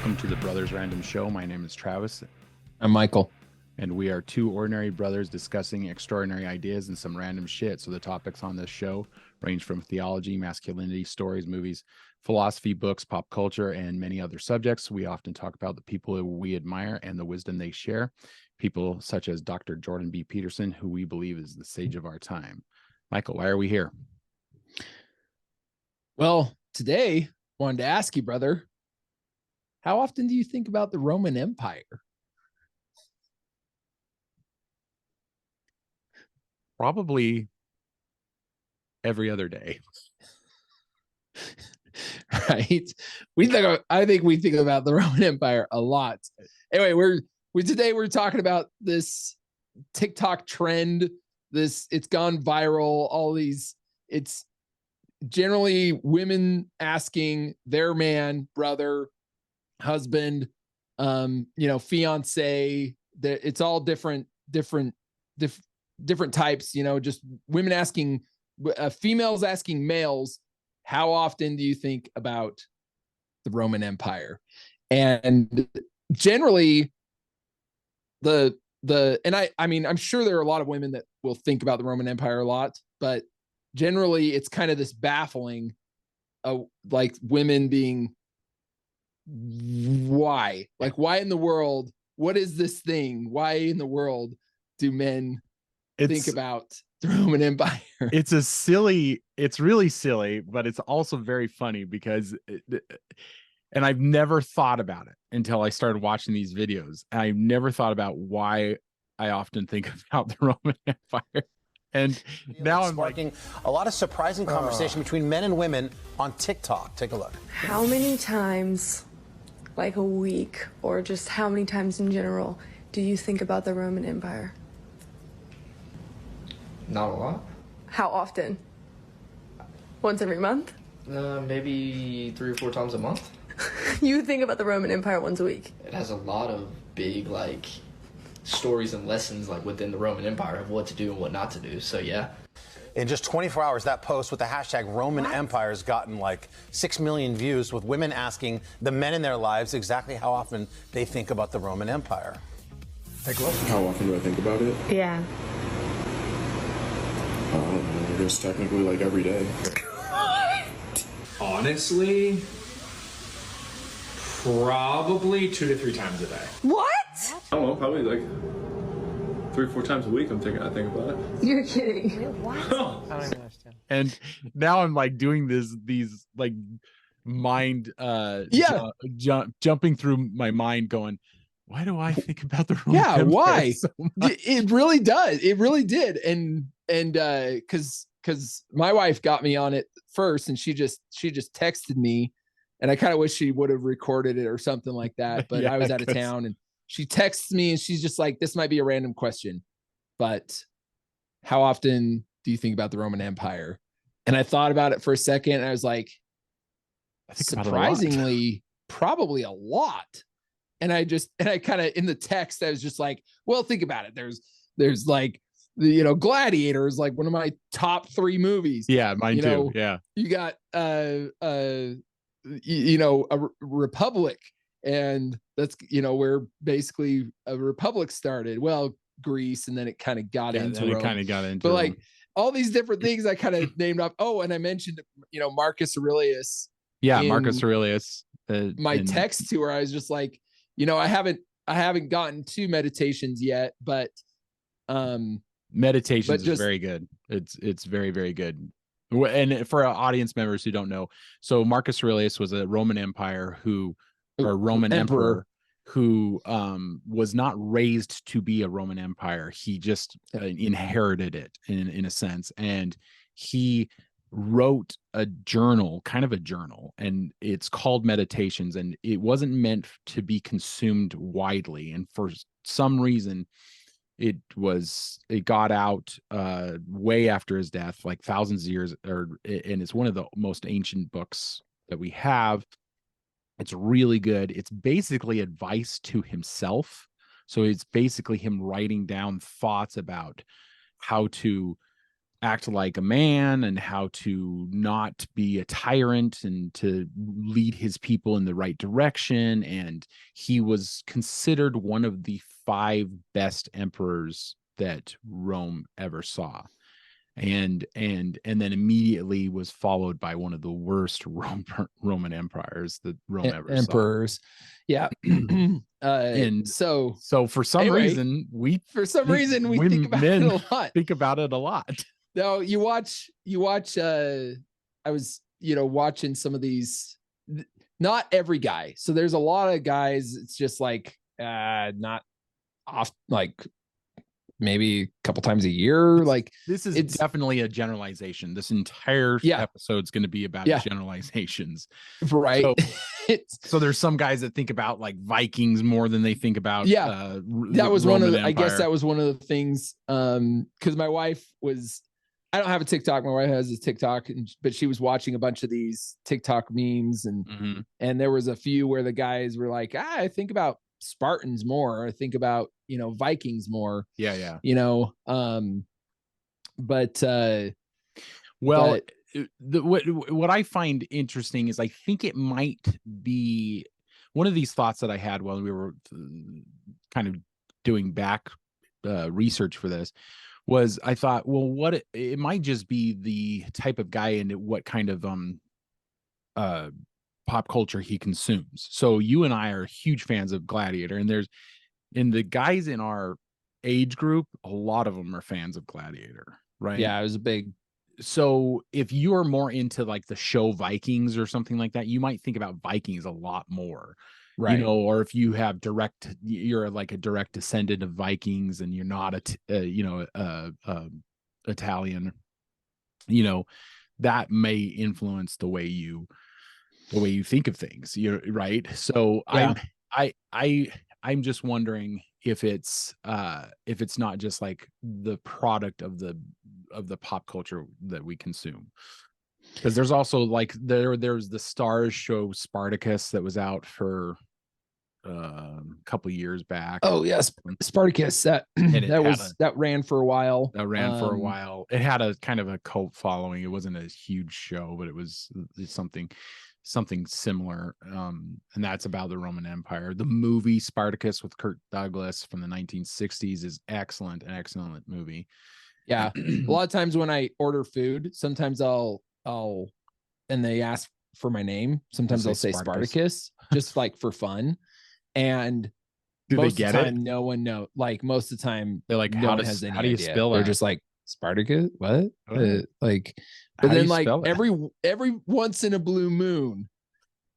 Welcome to the Brothers Random Show. My name is Travis. I'm Michael. And we are two ordinary brothers discussing extraordinary ideas and some random shit. So the topics on this show range from theology, masculinity, stories, movies, philosophy, books, pop culture, and many other subjects. We often talk about the people who we admire and the wisdom they share. People such as Dr. Jordan B. Peterson, who we believe is the sage of our time. Michael, why are we here? Well, today I wanted to ask you, brother, how often do you think about the Roman Empire? Probably every other day. Right? I think we think about the Roman Empire a lot. Anyway, today we're talking about this TikTok trend. It's gone viral. All these, it's generally women asking their man, brother, husband, fiance, that it's all different types, just women asking, females asking males, how often do you think about the Roman Empire? And generally I'm sure there are a lot of women that will think about the Roman Empire a lot, but generally it's kind of this baffling, like women being, why in the world, what is this thing? Why in the world do men think about the Roman Empire? It's really silly, but it's also very funny because and I've never thought about it until I started watching these videos. I've never thought about why I often think about the Roman Empire. And now I'm sparking a lot of surprising conversation between men and women on TikTok. Take a look. How many times, like a week, or just how many times in general, do you think about the Roman Empire? Not a lot. How often? Once every month? Maybe 3 or 4 times a month. You think about the Roman Empire once a week? It has a lot of big, stories and lessons, within the Roman Empire of what to do and what not to do. So, yeah. In just 24 hours, that post with the hashtag Roman Empire has gotten 6 million views, with women asking the men in their lives exactly how often they think about the Roman Empire. Take a look. How often do I think about it? Yeah. I don't know, I guess technically every day. Honestly, probably 2 to 3 times a day. What? I don't know, probably 3 or 4 times a week I think about it. You're kidding. What? I don't even understand. And now I'm doing these mind jumping through my mind going, why do I think about the Roman Empire why so much? It really does. It really did. And because my wife got me on it first, and she just texted me, and I kind of wish she would have recorded it or something like that, but I was out of town, and she texts me and she's just like, this might be a random question, but how often do you think about the Roman Empire? And I thought about it for a second, and I was like, surprisingly, probably a lot. And I kind of, in the text, I was just like, well, think about it. There's Gladiator is one of my top 3 movies. Yeah, mine too. Yeah. You got a Republic, and that's where basically a republic started. Well, Greece, and then it kind of got into Rome. It kind of got into but Rome. All these different things I kind of named off. Oh, and I mentioned Marcus Aurelius. Yeah, Marcus Aurelius. My text to her, I was just like, I haven't gotten to meditations yet, but meditations is very good. It's very, very good. And for our audience members who don't know, so Marcus Aurelius was a Roman emperor who was not raised to be a Roman empire. He just inherited it in a sense, and he wrote a journal, and it's called Meditations, and it wasn't meant to be consumed widely, and for some reason it got out way after his death, thousands of years, and it's one of the most ancient books that we have. It's really good. It's basically advice to himself. So it's basically him writing down thoughts about how to act like a man and how to not be a tyrant and to lead his people in the right direction. And he was considered one of the 5 best emperors that Rome ever saw. And then immediately was followed by one of the worst Roman empires that Rome ever emperors. saw. Yeah. And so for some reason we think about it a lot. Think about it a lot. No, you watch I was, watching some of these, not every guy. So there's a lot of guys, it's just like not off, like maybe a couple times a year. Like this is definitely a generalization. This entire episode's going to be about generalizations. Right. So there's some guys that think about like Vikings more than they think about that was one of the, I guess that was one of the things, because my wife was, I don't have a TikTok. My wife has a TikTok, but she was watching a bunch of these TikTok memes, and there was a few where the guys were like, I think about Spartans more. I think about, Vikings more. Yeah. What I find interesting is I think it might be one of these thoughts that I had while we were kind of doing back research for this. Was I thought, well, it might just be the type of guy and what kind of pop culture he consumes. So you and I are huge fans of Gladiator, and the guys in our age group, a lot of them are fans of Gladiator, right? Yeah, it was a big. So if you're more into like the show Vikings or something like that, you might think about Vikings a lot more. Right. Or if you have you're like a direct descendant of Vikings and you're not Italian, that may influence the way you think of things. Right. So I'm just wondering if it's not just like the product of the pop culture that we consume. Because there's also like there's the Starz show Spartacus that was out for a couple years back. Oh yes, Spartacus. That ran for a while. It had a kind of a cult following. It wasn't a huge show, but it's something similar. And that's about the Roman Empire. The movie Spartacus with Kirk Douglas from the 1960s is an excellent movie. Yeah. A lot of times when I order food, sometimes I'll and they ask for my name. Sometimes I'll say Spartacus just like for fun. And most of the time, no one knows. Like most of the time, they're like, how do you spell that? They're just like Spartacus. What? But then like every once in a blue moon,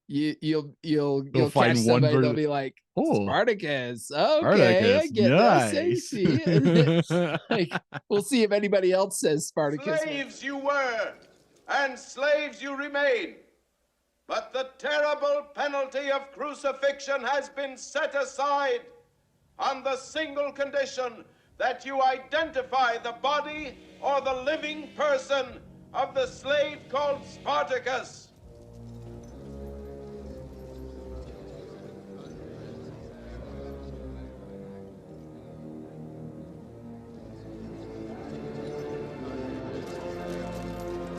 you'll find one somebody. They'll be like, Spartacus. Okay, I get this. See, like, we'll see if anybody else says Spartacus. Slaves you were, and slaves you remain. But the terrible penalty of crucifixion has been set aside on the single condition that you identify the body or the living person of the slave called Spartacus.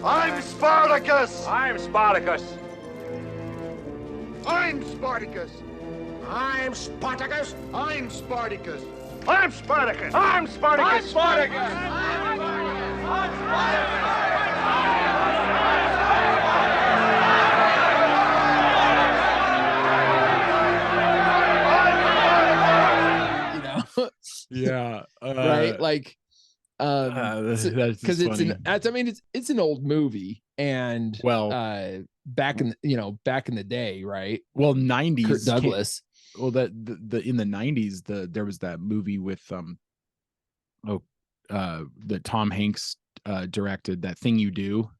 I'm Spartacus! I'm Spartacus! I'm Spartacus! I'm Spartacus! I'm Spartacus! I'm Spartacus! I'm Spartacus! I'm Spartacus! Yeah. Right? Like, because it's an old movie, and back in the day, right? Well, 90s Kirk Douglas. The in the 90s there was that movie with that Tom Hanks directed, That Thing You Do,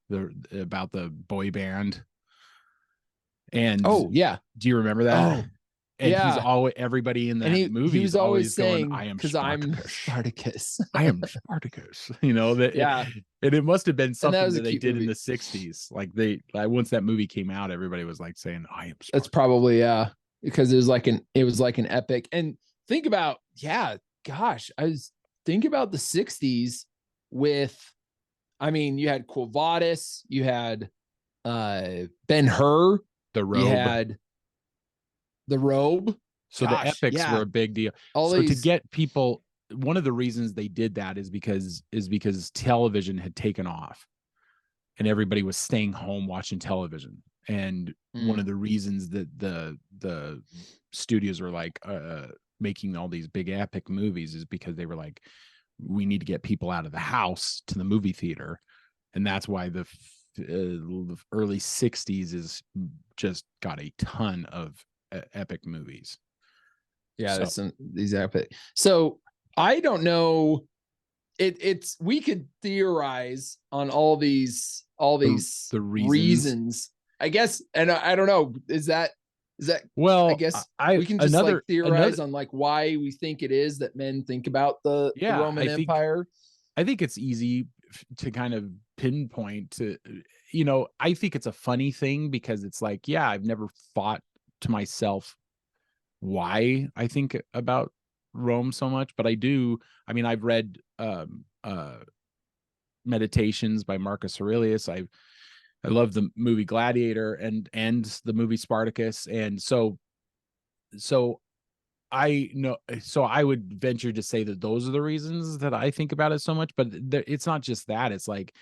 about the boy band. And do you remember that? And he's always, everybody in that movie, he was always saying, going, I am Spartacus. I am Spartacus. And it must have been something that they did in the 60s. Like once that movie came out, everybody was like saying, I am Spartacus. That's probably, because it was like an epic. And think about, I was thinking about the 60s with I mean, you had Quo Vadis, you had Ben-Hur, The Robe. you had the Robe. So Gosh, the epics yeah. were a big deal. All So to these- get people, one of the reasons they did that is because television had taken off and everybody was staying home watching television. And one of the reasons that the studios were like making all these big epic movies is because they were like, we need to get people out of the house to the movie theater. And that's why the early 60s is just got a ton of epic movies. Yeah, these epic. So I don't know. It's we could theorize on all these the reasons. I guess, and I don't know. Is that well? I guess we can just like theorize on like why we think it is that men think about the Roman Empire. I think it's easy to kind of pinpoint to, I think it's a funny thing because it's like, yeah, I've never thought to myself why I think about Rome so much, but I do. I mean, I've read Meditations by Marcus Aurelius. I love the movie Gladiator and the movie Spartacus, and so I know. So I would venture to say that those are the reasons that I think about it so much. But it's not just that. It's like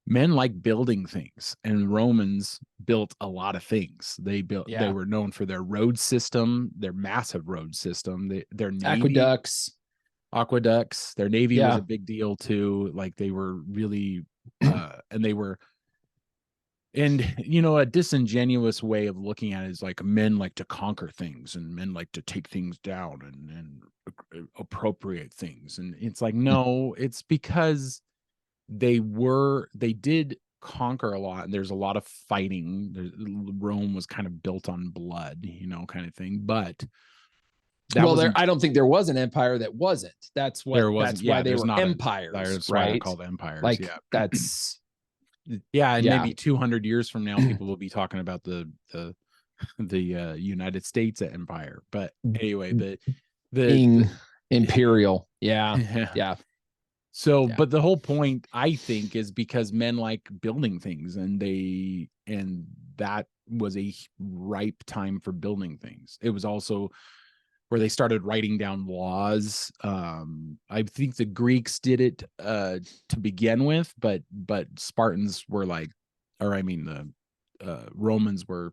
men like building things, and Romans built a lot of things. They were known for their road system, their massive road system, their navy, aqueducts. Their navy was a big deal too. Like they were really, and they were. And, a disingenuous way of looking at it is like men like to conquer things and men like to take things down and appropriate things. And it's like, no, it's because they did conquer a lot. And there's a lot of fighting. Rome was kind of built on blood, kind of thing. But I don't think there was an empire that wasn't. That's why they were empires. That's right? why they're called empires. Like that's. Yeah, and maybe 200 years from now, people will be talking about the United States empire. But anyway, the being imperial, yeah. So, but the whole point, I think, is because men like building things, and that was a ripe time for building things. It was also where they started writing down laws. I think the Greeks did it to begin with, but Spartans were the Romans were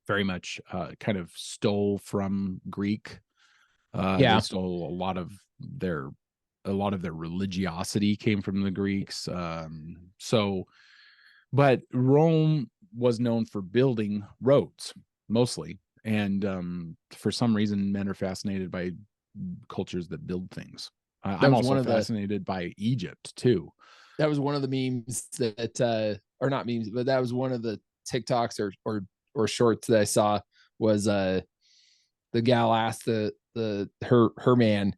very much kind of stole from Greek. They stole a lot of their religiosity came from the Greeks. But Rome was known for building roads mostly. And for some reason, men are fascinated by cultures that build things. I'm also fascinated by Egypt too. That was one of the memes that, or not memes, but that was one of the TikToks or shorts that I saw. Was the gal asked her man,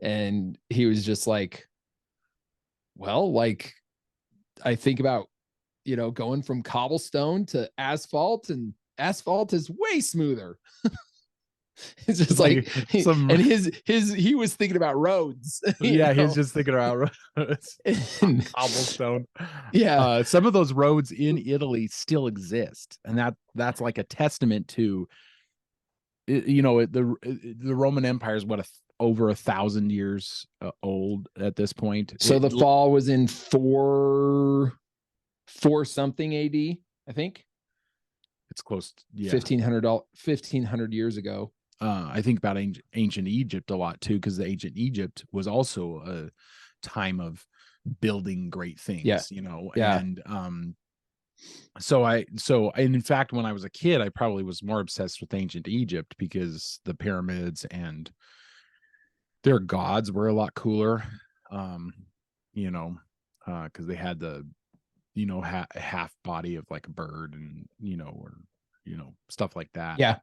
and he was just like, "Well, like I think about going from cobblestone to asphalt, and asphalt is way smoother." It's just like he was thinking about roads. He's just thinking about roads. Cobblestone. Yeah. Some of those roads in Italy still exist, and that's like a testament to the Roman Empire is over 1,000 years old at this point. So the fall was in 4 something AD, I think. It's close. 1500 years ago. I think about ancient Egypt a lot too, because the ancient Egypt was also a time of building great things. And so in fact, when I was a kid, I probably was more obsessed with ancient Egypt because the pyramids and their gods were a lot cooler. Because they had the half body of like a bird and or stuff like that.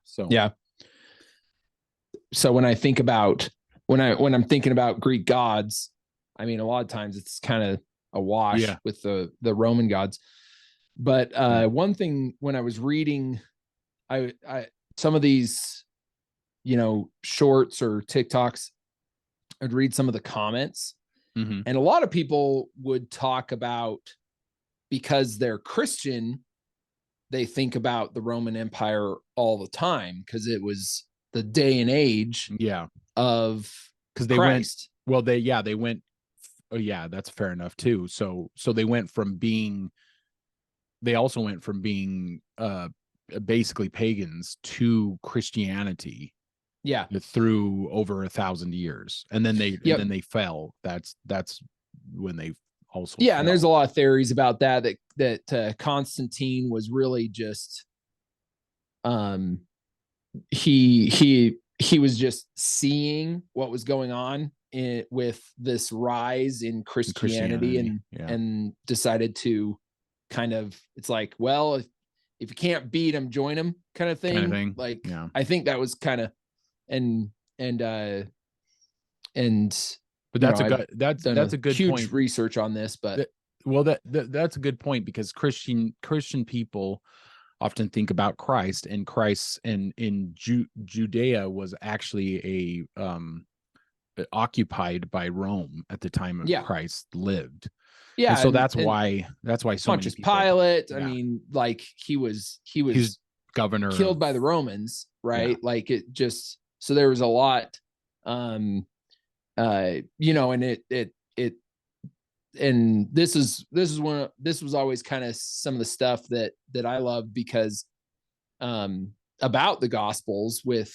So when I think about when I'm thinking about Greek gods, I mean, a lot of times it's kind of a wash with the Roman gods. But one thing, when I was reading I some of these shorts or TikToks, I'd read some of the comments, Mhm. And a lot of people would talk about, because they're Christian, they think about the Roman Empire all the time because it was the day and age Yeah. of Because they Christ. they went. Oh, yeah, that's fair enough too. So they went from being. They also went from being basically pagans to Christianity Yeah. through over 1,000 years, and then Yep. they fell. That's when they also Yeah, and there's a fell. lot of theories about that Constantine was really just he was just seeing what was going on with this rise in Christianity, and decided to kind of, it's like, well, if you can't beat them, join them, kind of thing. Like, Yeah. I think that was kind of, but But you that's know, a good that's a good huge point. research on this, but Well, that's a good point, because Christian people often think about Christ, and Christ and in Judea was actually occupied by Rome at the time of Yeah. Christ lived. yeah, And so and- that's and why so many Pontius people, Pilate. I yeah. mean, like he was He's governor killed of- by the Romans, right? Like it just, so there was a lot, you know, and and this was always kind of some of the stuff that I loved, because about the Gospels with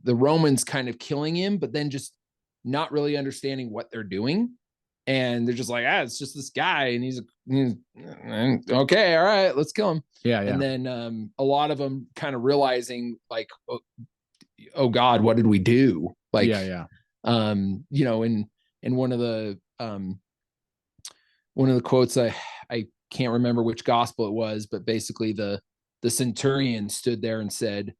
the Romans kind of killing him, but then just not really understanding what they're doing. And they're just like, it's just this guy, and he's okay, all right, let's kill him. Yeah, yeah. And then a lot of them kind of realizing, like, oh God, what did we do? Like, yeah. You know, and one of the quotes, I can't remember which gospel it was, but basically the centurion stood there and said,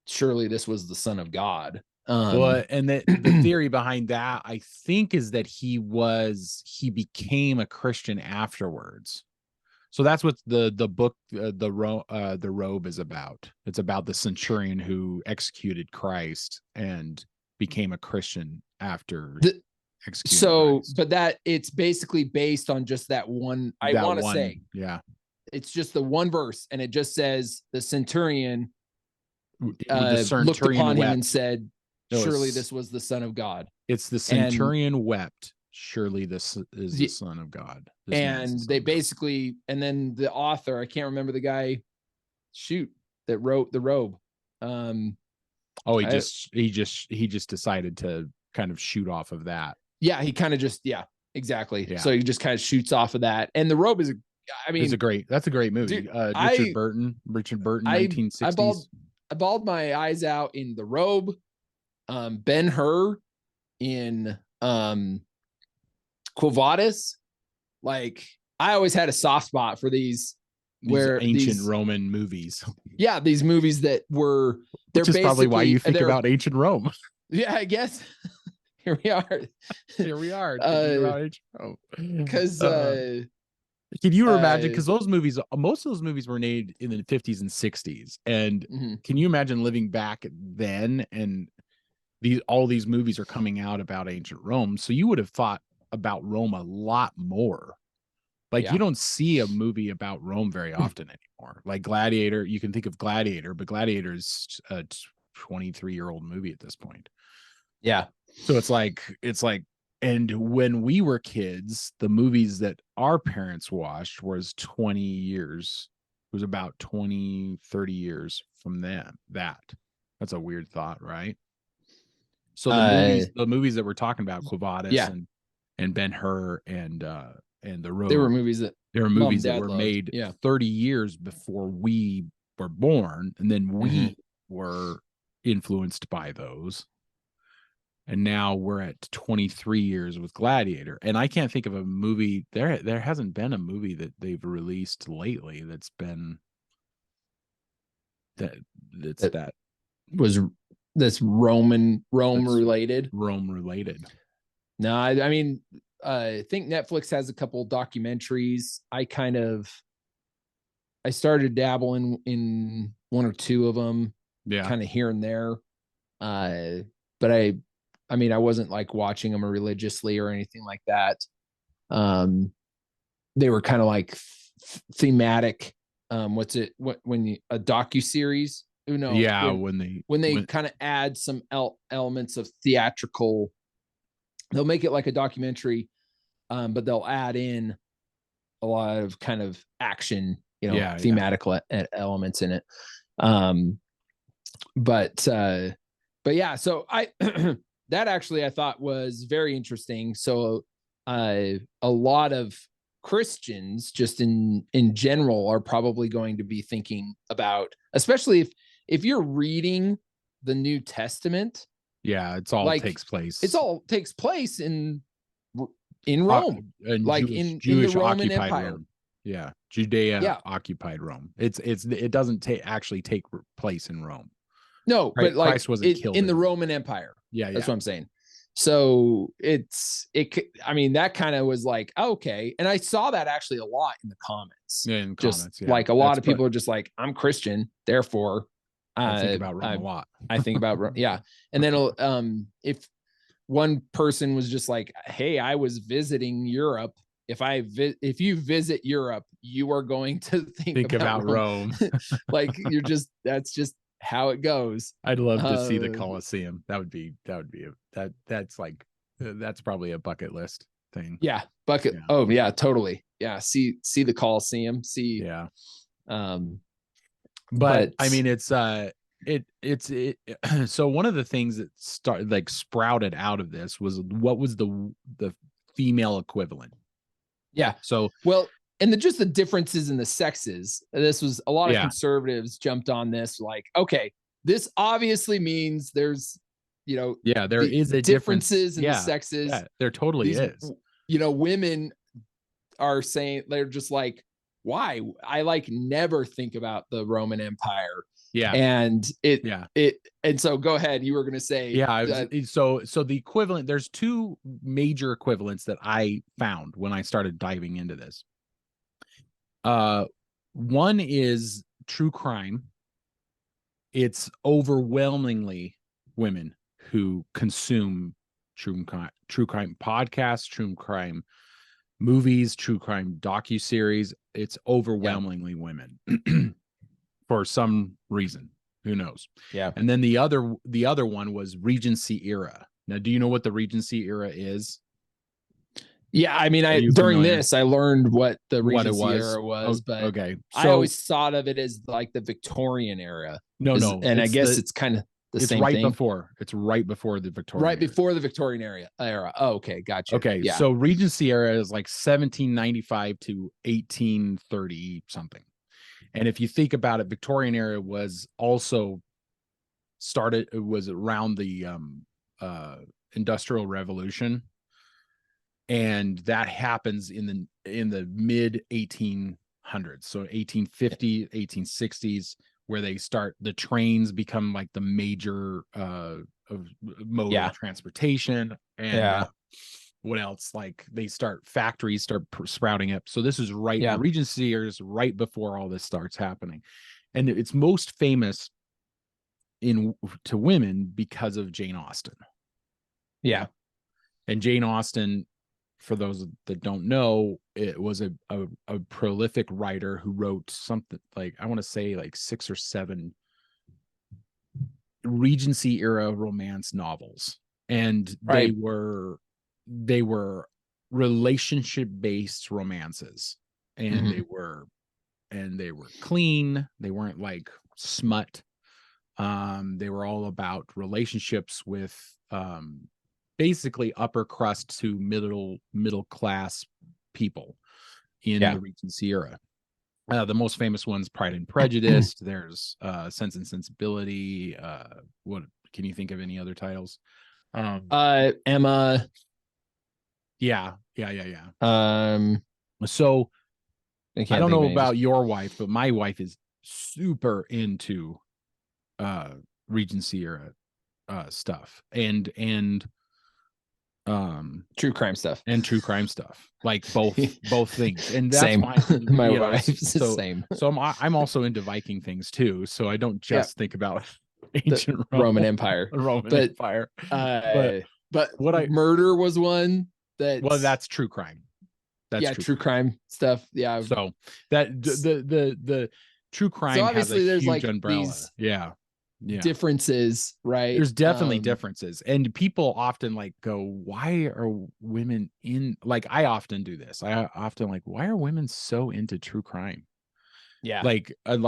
surely this was the Son of God. Well, and the theory behind that, I think, is that he became a Christian afterwards. So that's what the book, the Robe, is about. It's about the centurion who executed Christ and became a Christian after executing Christ. But it's basically based on just that one. I want to say, yeah, it's just the one verse, and it just says the centurion looked upon him and said, surely this was the Son of God. It's the centurion wept. Surely this is the Son of God. And they basically, and then the author, I can't remember the guy, that wrote the Robe. He just decided to kind of shoot off of that. Yeah, he kind of just, exactly. Yeah. So he just kind of shoots off of that. And the Robe is, that's a great movie. Dude, Richard Burton, 1960s. I bawled my eyes out in the Robe. Ben-Hur in Quo Vadis. Like, I always had a soft spot for these ancient Roman movies. Yeah, these movies that were, which is probably why you think about ancient Rome. Yeah, I guess. Here we are. Thinking about ancient Rome. Because can you imagine? Because most of those movies were made in the 50s and 60s, and can you imagine living back then? And all these movies are coming out about ancient Rome, so you would have thought about Rome a lot more. Like, you don't see a movie about Rome very often anymore. Like Gladiator, you can think of Gladiator, but Gladiator is a 23-year-old movie at this point. Yeah. So it's like, and when we were kids, the movies that our parents watched was 20 years. It was about 20, 30 years from that's a weird thought, right? So the movies that we're talking about, Quo Vadis and Ben-Hur and the Robe, they were movies that were made 30 years before we were born, and then we were influenced by those. And now we're at 23 years with Gladiator. And I can't think of a movie. There hasn't been a movie that they've released lately that's been that's Rome related. Rome related. No, I mean, I think Netflix has a couple documentaries. I started dabbling in one or two of them, kind of here and there. But I mean, I wasn't like watching them religiously or anything like that. They were kind of like thematic. What's it? A docuseries? No, Yeah, when they kind of add some elements of theatrical, they'll make it like a documentary, but they'll add in a lot of kind of action, thematic elements in it. But yeah, so I that actually I thought was very interesting. So a lot of Christians just in general are probably going to be thinking about, especially if you're reading the New Testament. Yeah, it's all like, takes place. It's all takes place in Rome, like Jewish in the Roman occupied Empire. Rome. Yeah, Judea Yeah. occupied Rome. It doesn't actually take place in Rome. No, but like Christ wasn't killed in the Roman Empire. Yeah, that's what I'm saying. So I mean, that kind of was like, okay. And I saw that actually a lot in the comments. Yeah, in just comments, yeah. like a lot of people are just like, I'm Christian, therefore I think about Rome a lot. I think about Rome. Yeah. And then if one person was just like, hey, I was visiting Europe. If you visit Europe, you are going to think about Rome. Like that's just how it goes. I'd love to see the Colosseum. That's probably a bucket list thing. Yeah. Bucket. Yeah. Oh yeah, totally. Yeah. See the Colosseum. Yeah. But I mean, it's so one of the things that sprouted out of this was what was the female equivalent. Yeah. So and just the differences in the sexes. This was a lot of conservatives jumped on this, like, okay, this obviously means there's, there is a differences in the sexes. Yeah, there totally is. Women are saying, they're just like, why? I like never think about the Roman Empire. Yeah. And and so go ahead. You were going to say, so the equivalent, there's two major equivalents that I found when I started diving into this. One is true crime. It's overwhelmingly women who consume true crime podcasts, true crime movies, true crime docuseries. It's overwhelmingly women for some reason. Who knows? Yeah. And then the other one was Regency era. Now, do you know what the Regency era is? Yeah, I mean, during this, I learned what the Regency era was, but okay. So, I always thought of it as like the Victorian era. No, and I guess it's kind of the same right thing. It's right before the Victorian. Right before the Victorian era. Oh, okay, gotcha. Okay, yeah. So Regency era is like 1795 to 1830 something. And if you think about it, Victorian era was also started. It was around the Industrial Revolution. And that happens in the mid 1800s, so 1850, 1860s, where the trains become like the major mode of transportation. And what else? Like factories start sprouting up. So this is the Regency years, right before all this starts happening, and it's most famous to women because of Jane Austen. Yeah, and Jane Austen, for those that don't know, it was a prolific writer who wrote something like, I want to say like 6 or 7 Regency era romance novels. And they were relationship based romances. And they were clean. They weren't like smut. They were all about relationships with basically upper crust to middle class people in the Regency era. The most famous one's Pride and Prejudice. There's Sense and Sensibility. What can you think of any other titles? Emma. Yeah. So I don't know about your wife, but my wife is super into Regency era stuff and true crime stuff, like both things. And that's same. My wife's the same. So I'm also into Viking things too, so I don't just think about ancient Roman Empire. Empire. but What murder was one that. Well, that's true crime. That's true crime stuff. Yeah. So that the true crime obviously has a there's huge like umbrella. these Yeah. differences, right? There's definitely differences. And people often like go, why are women in, like, I often do this. I often like, why are women so into true crime? Yeah. Our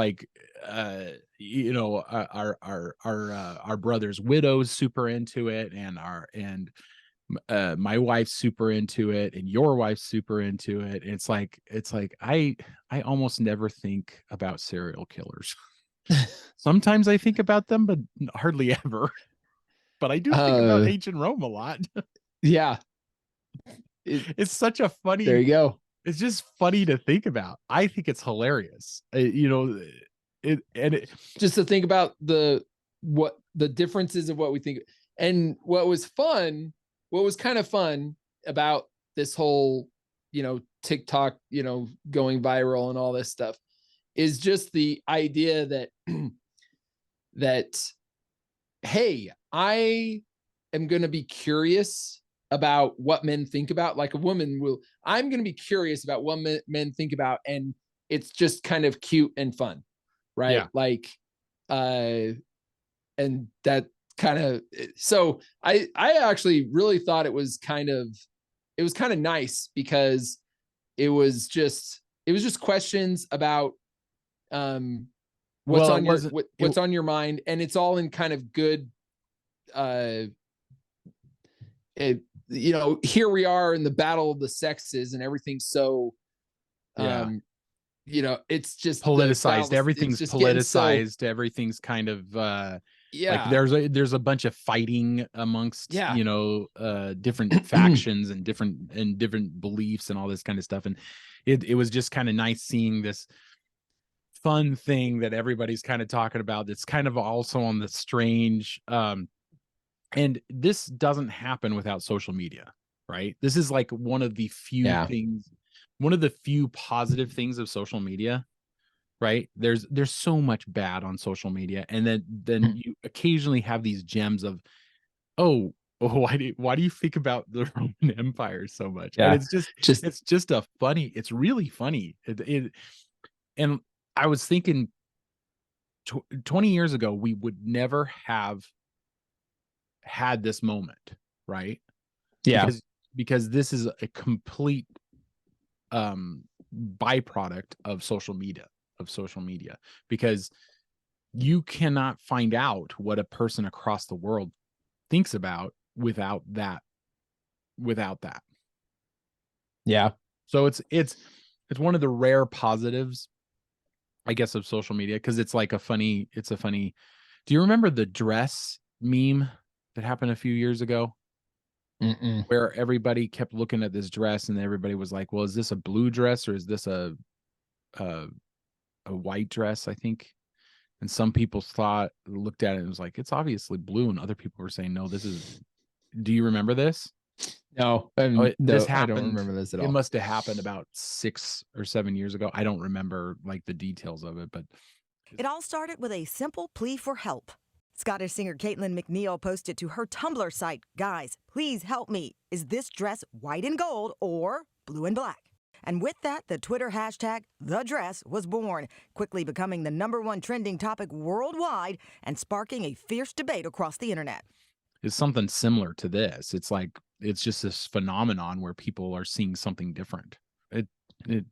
brother's widow's super into it, and my wife's super into it, and your wife's super into it. It's like I almost never think about serial killers. Sometimes I think about them, but hardly ever. But I do think about ancient Rome a lot. Yeah. It's such a funny. There you go. It's just funny to think about. I think it's hilarious. Just to think about the differences of what we think. And what was kind of fun about this whole, TikTok, going viral and all this stuff is just the idea that hey, I am going to be curious about what men think about. Like I'm going to be curious about what men think about, and it's just kind of cute and fun, right? Yeah. Like, and that kind of, so I actually really thought it was kind of nice, because it was just questions about what's on your mind, and it's all in kind of good here we are in the battle of the sexes, and everything's so it's just politicized. Everything's politicized. Everything's kind of like there's a bunch of fighting amongst different factions and different beliefs and all this kind of stuff. And it was just kind of nice seeing this fun thing that everybody's kind of talking about that's kind of also on the strange and this doesn't happen without social media, right? This is like one of the few things, one of the few positive things of social media, right? There's so much bad on social media, and then you occasionally have these gems of, why do you think about the Roman Empire so much? Yeah. And it's just it's really funny. And I was thinking 20 years ago, we would never have had this moment, right? Yeah. Because this is a complete byproduct of social media, because you cannot find out what a person across the world thinks about without that. Yeah. So it's one of the rare positives, I guess, of social media, because it's a funny. Do you remember the dress meme that happened a few years ago? Mm-mm. Where everybody kept looking at this dress, and everybody was like, well, is this a blue dress or is this a white dress, I think? And some people looked at it and was like, it's obviously blue, and other people were saying, no, this is. Do you remember this? No, this happened. I don't remember this at all. It must have happened about 6 or 7 years ago. I don't remember like the details of it, but it all started with a simple plea for help. Scottish singer Caitlin McNeil posted to her Tumblr site, "Guys, please help me. Is this dress white and gold or blue and black?" And with that, the Twitter hashtag, #TheDress, was born, quickly becoming the #1 trending topic worldwide and sparking a fierce debate across the internet. It's something similar to this. It's like, it's just this phenomenon where people are seeing something different. It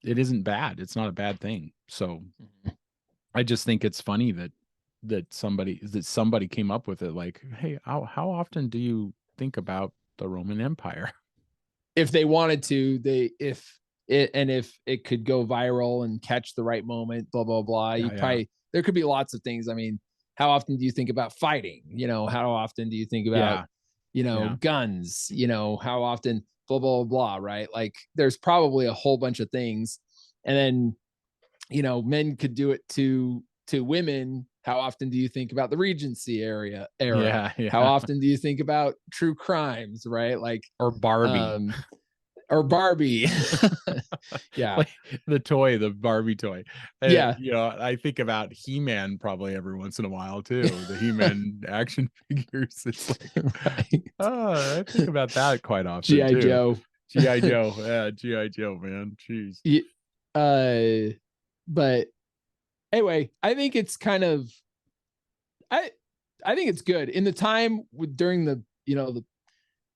isn't bad. It's not a bad thing. So I just think it's funny that somebody came up with it. Like, hey, how often do you think about the Roman Empire? If they wanted to, if it could go viral and catch the right moment, blah blah blah. There could be lots of things. I mean, how often do you think about fighting? How often do you think about guns? How often blah blah blah, right? Like, there's probably a whole bunch of things. And then men could do it to women. How often do you think about the Regency era? Yeah. How often do you think about true crimes, right? Like, or Barbie. or Barbie. Yeah. Like the Barbie toy. And, Yeah. you know, I think about He-Man probably every once in a while too. The He-Man action figures. It's like, Right. oh, I think about that quite often. G.I. too. Joe. G.I. Joe. Yeah, G.I. Joe, man. Jeez. But anyway, I think it's kind of, I think it's good in the time during the, you know,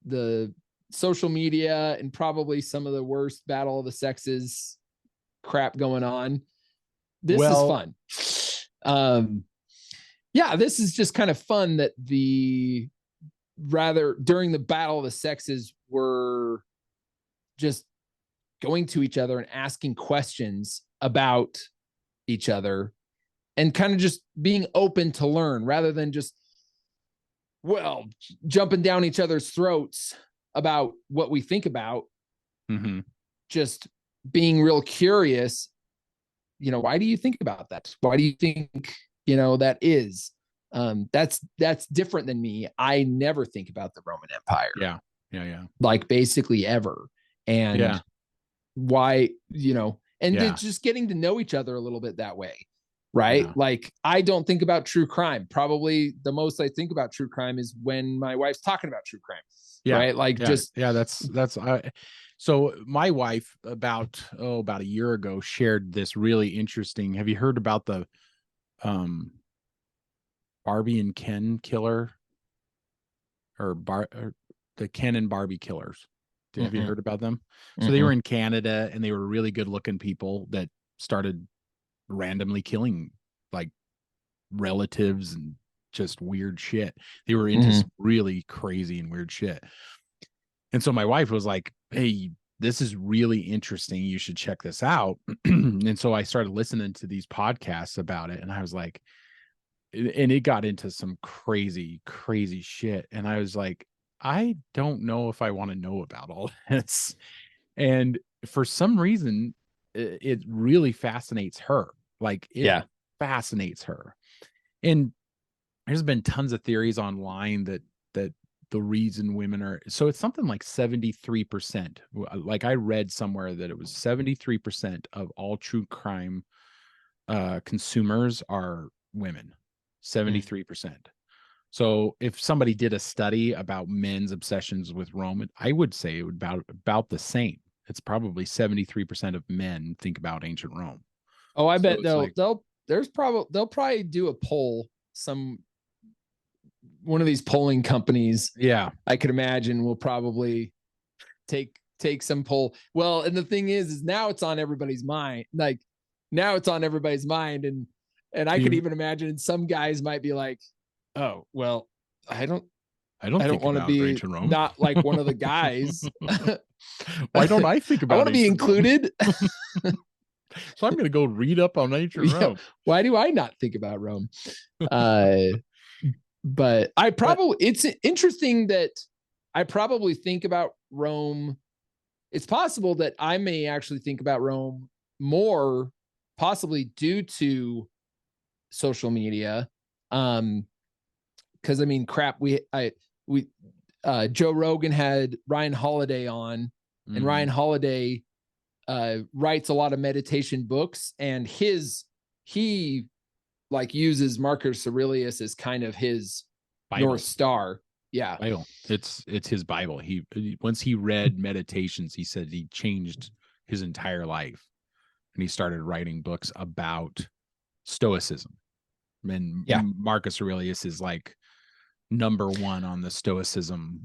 the social media and probably some of the worst battle of the sexes crap going on. This is fun. Yeah, this is just kind of fun that during the battle of the sexes were just going to each other and asking questions about each other and kind of just being open to learn rather than just, jumping down each other's throats about what we think about. Mm-hmm. Just being real curious. You know, why do you think about that? Why do you think, you know, that is? That's different than me. I never think about the Roman Empire. Yeah. Like basically ever. And why, you know, and just getting to know each other a little bit that way. Right. Yeah. Like I don't think about true crime. Probably the most I think about true crime is when my wife's talking about true crime. Yeah. Right. Like so my wife about a year ago shared this really interesting. Have you heard about the Barbie and Ken killer or the Ken and Barbie killers? Have you heard about them? So they were in Canada and they were really good looking people that started randomly killing like relatives and just weird shit. They were into some really crazy and weird shit. And so my wife was like, hey, this is really interesting. You should check this out. And so I started listening to these podcasts about it. And I was like, and it got into some crazy, crazy shit. And I was like, I don't know if I want to know about all this. And for some reason, it really fascinates her. Like it fascinates her. And there's been tons of theories online that the reason women are, so it's something like 73%. Like I read somewhere that it was 73% of all true crime consumers are women. 73%. So if somebody did a study about men's obsessions with Rome, I would say it would about the same. It's probably 73% of men think about ancient Rome. Oh, I bet they'll probably do a poll. One of these polling companies. Yeah. I could imagine will probably take some poll. Well, and the thing is now it's on everybody's mind. Like now it's on everybody's mind. And I could even imagine some guys might be like, oh, well, I don't want to be not like one of the guys. Why don't I think about it? I want to be included. So I'm going to go read up on ancient Rome. Why do I not think about Rome? But it's interesting that I probably think about Rome. It's possible that I may actually think about Rome more, possibly due to social media. Because I mean, Joe Rogan had Ryan Holiday on, and Ryan Holiday writes a lot of meditation books, and he like uses Marcus Aurelius as kind of his Bible. North Star. Yeah. Bible. It's his Bible. He once he read Meditations, he said he changed his entire life, and he started writing books about Stoicism. And Marcus Aurelius is like number one on the Stoicism,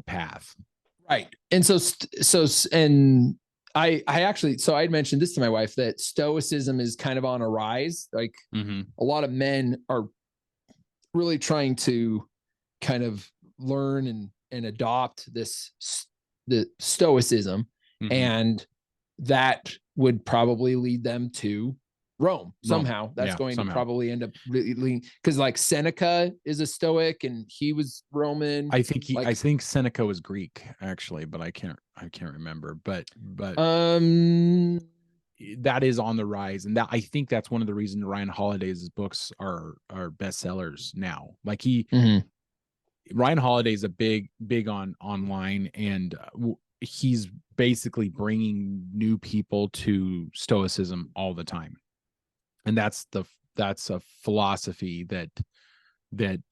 path. Right. And and I actually, so I mentioned this to my wife that Stoicism is kind of on a rise. Like a lot of men are really trying to kind of learn and adopt the Stoicism, and that would probably lead them to Rome somehow. That's going to probably end up really, because like Seneca is a Stoic and he was Roman. I think Seneca was Greek actually, but I can't remember. But that is on the rise, and that I think that's one of the reasons Ryan Holiday's books are bestsellers now. Like Ryan Holiday is a big on online, and he's basically bringing new people to Stoicism all the time. And that's a philosophy that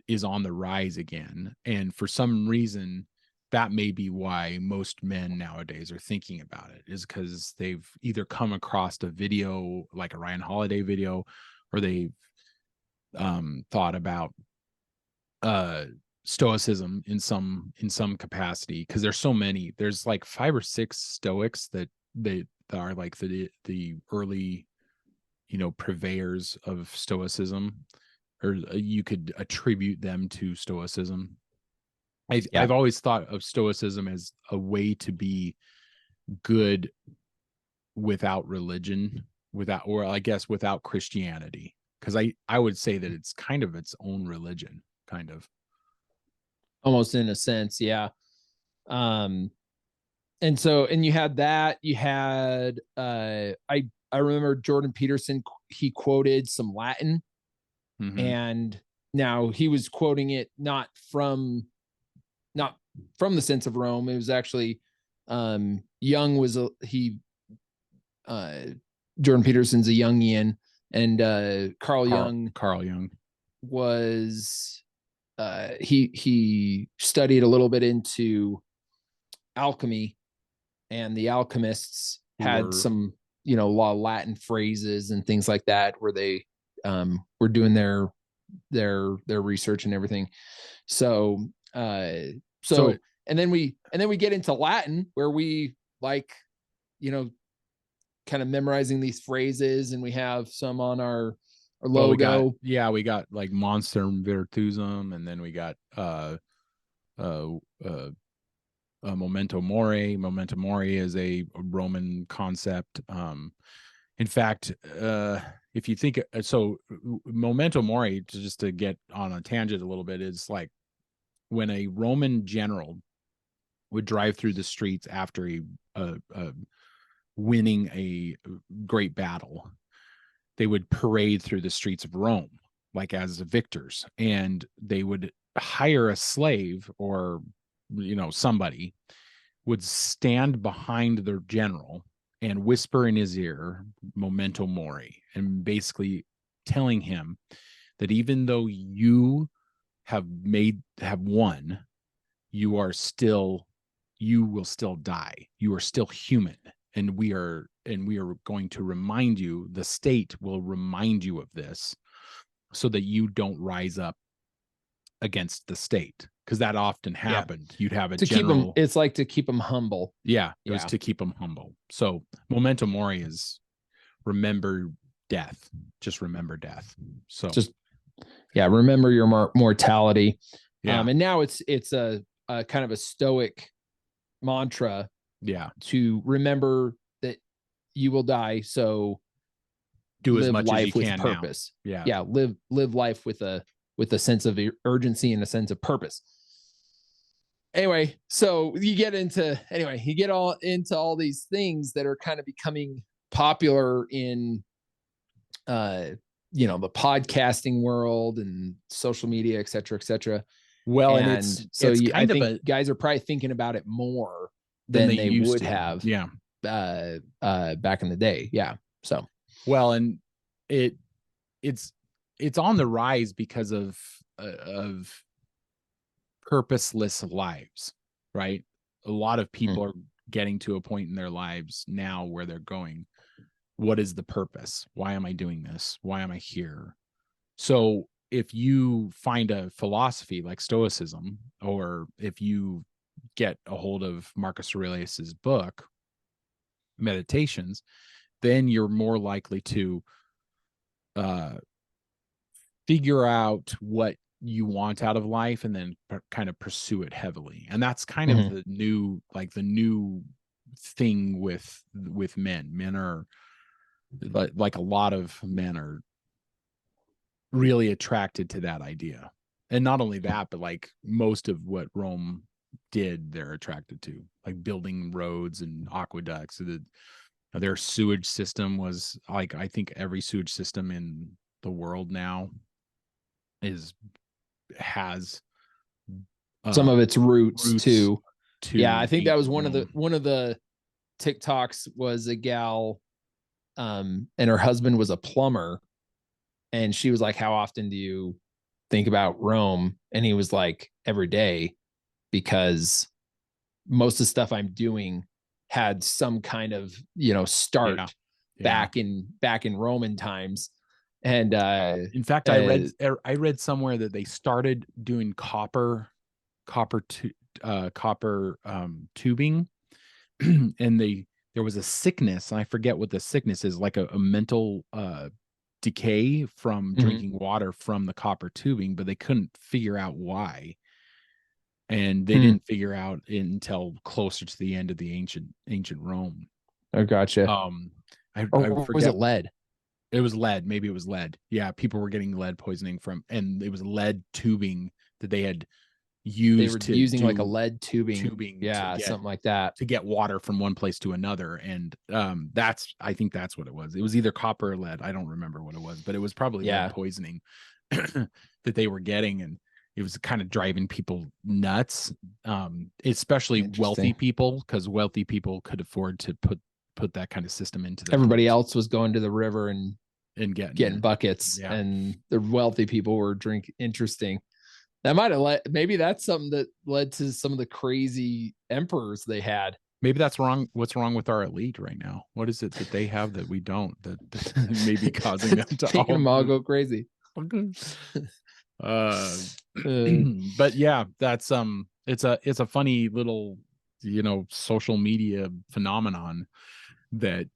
is on the rise again. And for some reason, that may be why most men nowadays are thinking about it, is because they've either come across a video like a Ryan Holiday video, or they've thought about Stoicism in some capacity, because there's so many. There's like 5 or 6 Stoics that are like the early, purveyors of Stoicism, or you could attribute them to Stoicism. I've always thought of Stoicism as a way to be good without religion, without Christianity, because I would say that it's kind of its own religion, kind of. Almost in a sense, yeah. And you had that. You had I remember Jordan Peterson. He quoted some Latin, and now he was quoting it not from the sense of Rome. It was actually Jung was Jordan Peterson's a Jungian, and Carl Jung was he studied a little bit into alchemy, and the alchemists had some a lot of Latin phrases and things like that, where they were doing their research and everything. So and then we get into Latin, where we kind of memorizing these phrases, and we have some on our logo. We got like Monstrum Virtuosum, and then we got Memento Mori. Memento Mori is a Roman concept. In fact, if you think so, Memento Mori, just to get on a tangent a little bit, is like when a Roman general would drive through the streets after winning a great battle, they would parade through the streets of Rome like as victors, and they would hire a slave, or somebody would stand behind their general and whisper in his ear Memento Mori, and basically telling him that even though you have won, you will still die. You are still human, and we are going to remind you, the state will remind you of this, so that you don't rise up against the state, because that often happened. You'd have a general. It's like to keep them humble. Yeah, it was to keep them humble. So Memento Mori is remember death. Just remember death. So remember your mortality. Yeah. And now it's a kind of a Stoic mantra. Yeah. To remember that you will die. So do as much as you can with purpose. Now. Yeah. Live life with a sense of urgency and a sense of purpose. Anyway, so you get all into all these things that are kind of becoming popular in the podcasting world and social media, et cetera. Well, and I think guys are probably thinking about it more than they would have back in the day. Yeah. So and it's on the rise because of purposeless lives, right? A lot of people are getting to a point in their lives now where they're going, what is the purpose? Why am I doing this? Why am I here? So if you find a philosophy like Stoicism, or if you get a hold of Marcus Aurelius's book, Meditations, then you're more likely to figure out what you want out of life, and then kind of pursue it heavily. And that's kind of the new thing with men. Men are like a lot of men are really attracted to that idea. And not only that, but like most of what Rome did, they're attracted to, like building roads and aqueducts. Their sewage system was like, I think every sewage system in the world now has some of its roots to to Yeah, I think that was one Rome. of the TikToks was a gal, and her husband was a plumber, and she was like, "How often do you think about Rome?" And he was like, "Every day, because most of the stuff I'm doing had some kind of start back in Roman times." And in fact, I read somewhere that they started doing copper tubing, and there was a sickness, and I forget what the sickness is, like a mental decay from drinking water from the copper tubing, but they couldn't figure out why. And they didn't figure out until closer to the end of the ancient Rome. Oh, gotcha. I forget. Was it lead? It was lead. Maybe it was lead. Yeah, people were getting lead poisoning from, and it was lead tubing that they had used. They were using like a lead tubing. Yeah, something like that to get water from one place to another. And I think that's what it was. It was either copper or lead. I don't remember what it was, but it was probably lead poisoning that they were getting, and it was kind of driving people nuts, especially wealthy people, because wealthy people could afford to put that kind of system into their everybody else was going to the river and getting buckets, yeah. and the wealthy people were drinking. Interesting. That might have maybe that's something that led to some of the crazy emperors they had. Maybe that's wrong. What's wrong with our elite right now? What is it that they have that we don't, that may be causing them to making them all go crazy? But yeah, that's it's a funny little social media phenomenon that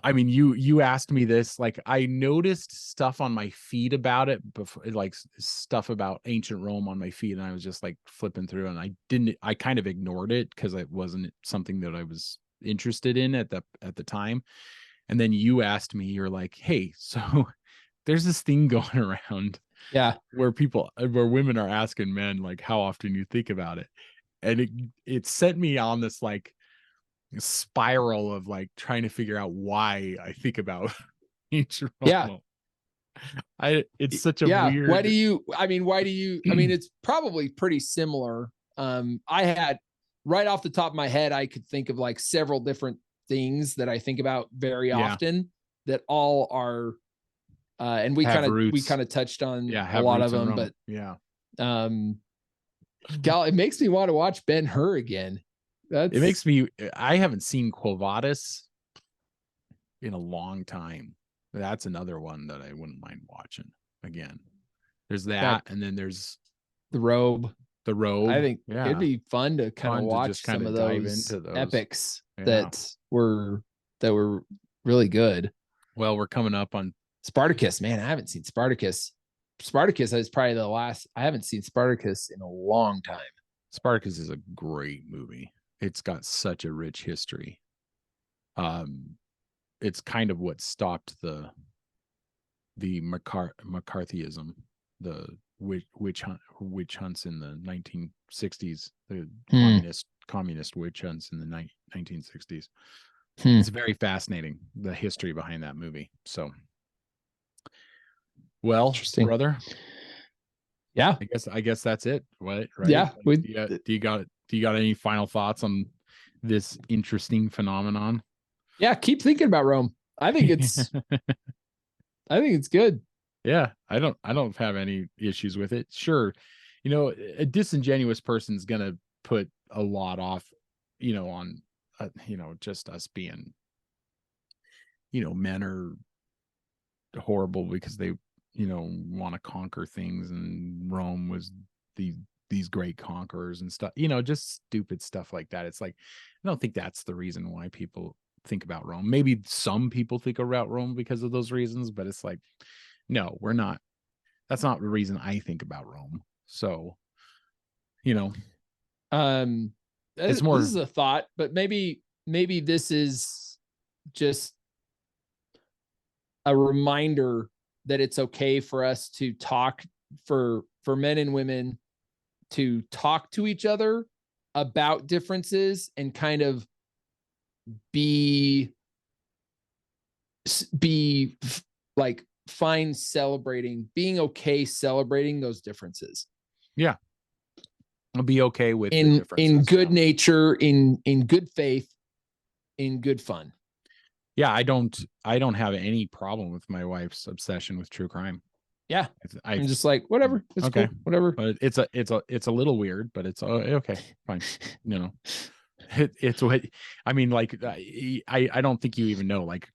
I mean, you asked me this, like, I noticed stuff on my feed about it before, like stuff about ancient Rome on my feed, and I was just like flipping through, and I kind of ignored it because it wasn't something that I was interested in at the time. And then you asked me, you're like, hey, so there's this thing going around, where women are asking men like how often you think about it, and it sent me on this like spiral of like trying to figure out why I think about ancient Rome. It's such a weird. Why do you I mean it's probably pretty similar. I had right off the top of my head, I could think of like several different things that I think about very often that all are and we kind of touched on a lot of them, but it makes me want to watch Ben-Hur again. I haven't seen Quo Vadis in a long time. That's another one that I wouldn't mind watching again. There's that, and then there's The Robe. I think it'd be fun to kind of watch some of those epics that were really good. Well, we're coming up on Spartacus. Man, I haven't seen Spartacus. Spartacus is probably the last. I haven't seen Spartacus in a long time. Spartacus is a great movie. It's got such a rich history. It's kind of what stopped the McCarthyism, the witch hunts in the 1960s, the communist witch hunts in the 1960s. It's very fascinating, the history behind that movie. So, well, brother. Yeah, I guess that's it. Right? Yeah. Do you got any final thoughts on this interesting phenomenon? Yeah, keep thinking about Rome. I think it's good. Yeah, I don't have any issues with it. Sure, a disingenuous person's gonna put a lot off, on just us being, men are horrible because they want to conquer things, and Rome was these great conquerors and stuff, just stupid stuff like that. It's like, I don't think that's the reason why people think about Rome. Maybe some people think about Rome because of those reasons, but it's like, no, we're not. That's not the reason I think about Rome. So, it's more. This is a thought, but maybe this is just a reminder that it's okay for us to talk, for men and women to talk to each other about differences and kind of be like being okay celebrating those differences. Yeah. I'll be okay with the in differences, good yeah. nature, in good faith, in good fun. Yeah, I don't have any problem with my wife's obsession with true crime. Yeah. I'm I'm just like, whatever. It's okay, cool. Whatever. but it's a little weird, but it's okay, fine. You know, it's what I mean. Like, I don't think you even know. Like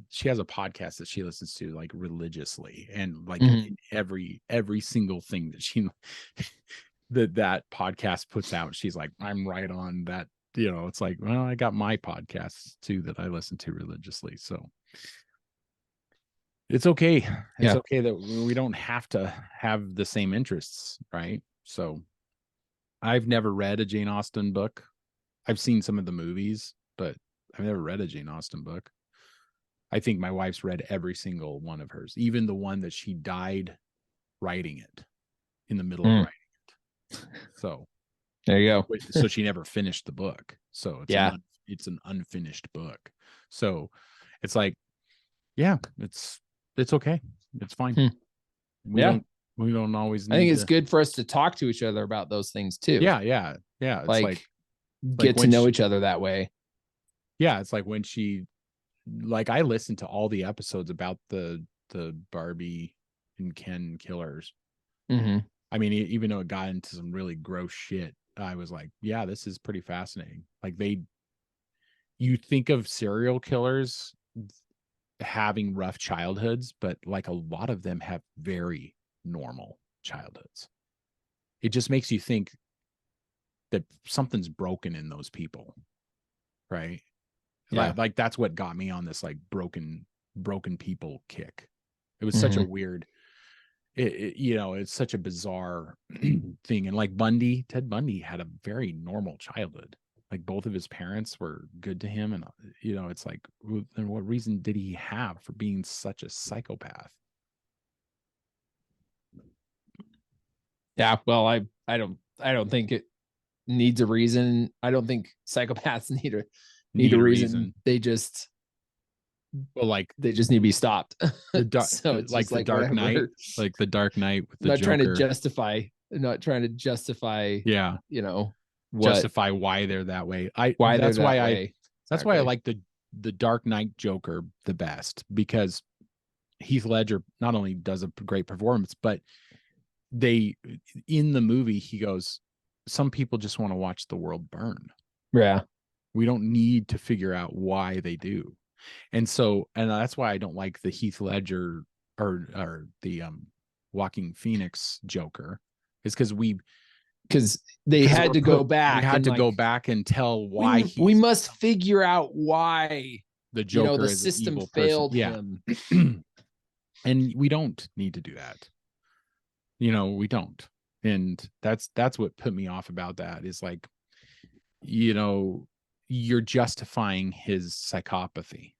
she has a podcast that she listens to like religiously, and like Mhm. every single thing that she that podcast puts out, she's like, I'm right on that. You know, it's like, well, I got my podcasts too that I listen to religiously, so it's okay. It's Yeah. okay that we don't have to have the same interests, right? So I've never read a Jane Austen book. I've seen some of the movies, but I've never read a Jane Austen book. I think my wife's read every single one of hers, even the one that she died writing it in the middle of writing it. So there you go. So she never finished the book. So it's an unfinished book. So it's like, yeah, it's okay. It's fine. We don't always need I think it's good for us to talk to each other about those things too. Yeah. It's like get to know each other that way. Yeah, it's like when she, like, I listened to all the episodes about the Barbie and Ken killers. Mm-hmm. I mean, even though it got into some really gross shit, I was like, yeah, this is pretty fascinating. Like you think of serial killers having rough childhoods, but like a lot of them have very normal childhoods. It just makes you think that something's broken in those people, right? Yeah. Like that's what got me on this like broken people kick. It was such a weird, it's such a bizarre thing. And like Ted Bundy had a very normal childhood. Like both of his parents were good to him, and it's like, then what reason did he have for being such a psychopath? Yeah, well, I don't think it needs a reason. I don't think psychopaths need a reason. They just need to be stopped. So it's like the Dark Knight, like the Dark Knight with the I'm not Joker. trying to justify. Yeah, justify why they're that way. That's why I like the Dark Knight Joker the best, because Heath Ledger not only does a great performance, but in the movie he goes, some people just want to watch the world burn. Yeah, we don't need to figure out why they do. And that's why I don't like the Heath Ledger or the Joaquin Phoenix Joker, is because they had to go back. We had to go back and tell why we must figure out why the Joker the is system an evil failed person. him. And we don't need to do that. We don't. And that's what put me off about that, is like, you're justifying his psychopathy.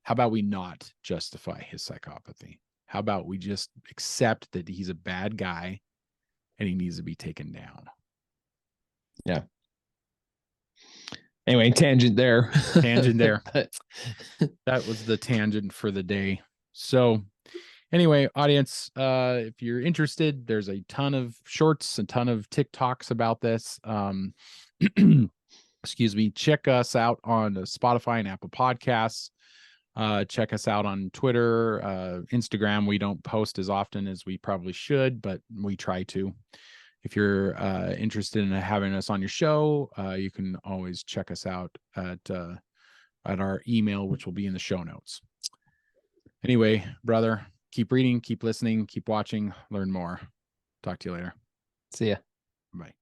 How about we not justify his psychopathy? How about we just accept that he's a bad guy and he needs to be taken down? Yeah. Anyway, tangent there. That was the tangent for the day. So anyway, audience, if you're interested, there's a ton of shorts, a ton of TikToks about this. Excuse me. Check us out on Spotify and Apple Podcasts. Check us out on Twitter, Instagram. We don't post as often as we probably should, but we try to. If you're interested in having us on your show, you can always check us out at our email, which will be in the show notes. Anyway, brother, keep reading, keep listening, keep watching, learn more. Talk to you later. See ya. Bye.